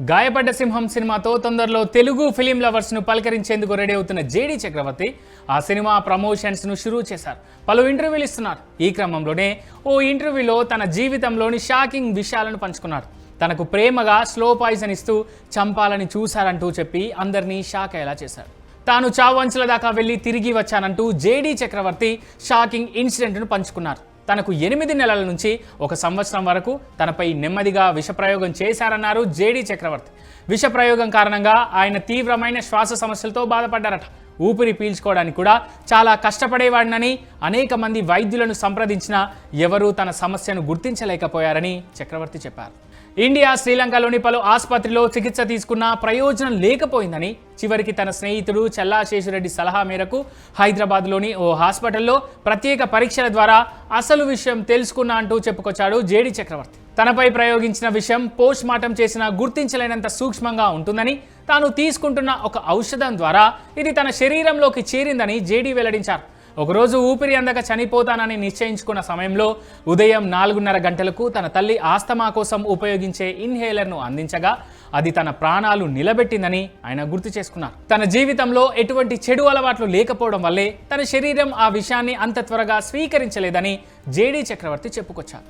గాయపడ్డ సింహం సినిమాతో తొందరలో తెలుగు ఫిలిం లవర్స్ ను పలకరించేందుకు రెడీ అవుతున్న జేడీ చక్రవర్తి ఆ సినిమా ప్రమోషన్స్ ను షురూ చేశారు. పలు ఇంటర్వ్యూలు ఇస్తున్నారు. ఈ క్రమంలోనే ఓ ఇంటర్వ్యూలో తన జీవితంలోని షాకింగ్ విషయాలను పంచుకున్నారు. తనకు ప్రేమగా స్లో పాయిజన్ ఇస్తూ చంపాలని చూశారంటూ చెప్పి అందరినీ షాక్ అయ్యేలా చేశారు. తాను చావంచుల దాకా వెళ్లి తిరిగి వచ్చానంటూ జేడీ చక్రవర్తి షాకింగ్ ఇన్సిడెంట్ను పంచుకున్నారు. తనకు 8 నెలల నుంచి 1 సంవత్సరం వరకు తనపై నెమ్మదిగా విషప్రయోగం చేశారన్నారు జేడీ చక్రవర్తి. విషప్రయోగం కారణంగా ఆయన తీవ్రమైన శ్వాస సమస్యలతో బాధపడ్డారట. ఊపిరి పీల్చుకోవడానికి కూడా చాలా కష్టపడేవాడినని, అనేక మంది వైద్యులను సంప్రదించినా ఎవరూ తన సమస్యను గుర్తించలేకపోయారని చక్రవర్తి చెప్పారు. ఇండియా, శ్రీలంకలోని పలు ఆసుపత్రిలో చికిత్స తీసుకున్న ప్రయోజనం లేకపోయిందని చివరికి తన స్నేహితుడు చెల్లాశేషురెడ్డి సలహా మేరకు హైదరాబాద్లోని ఓ హాస్పిటల్లో ప్రత్యేక పరీక్షల ద్వారా అసలు విషయం తెలుసుకున్నా అంటూ చెప్పుకొచ్చాడు జేడీ చక్రవర్తి. తనపై ప్రయోగించిన విషయం పోస్ట్ మార్టం చేసినా గుర్తించలేనంత సూక్ష్మంగా ఉంటుందని, తాను తీసుకుంటున్న ఒక ఔషధం ద్వారా ఇది తన శరీరంలోకి చేరిందని జేడీ వెల్లడించారు. ఒకరోజు ఊపిరి అందక చనిపోతానని నిశ్చయించుకున్న సమయంలో ఉదయం 4:30 గంటలకు తన తల్లి ఆస్తమా కోసం ఉపయోగించే ఇన్హేలర్ను అందించగా అది తన ప్రాణాలు నిలబెట్టిందని ఆయన గుర్తు చేసుకున్నారు. తన జీవితంలో ఎటువంటి చెడు అలవాట్లు లేకపోవడం వల్లే తన శరీరం ఆ విషయాన్ని అంత త్వరగా స్వీకరించలేదని జేడీ చక్రవర్తి చెప్పుకొచ్చారు.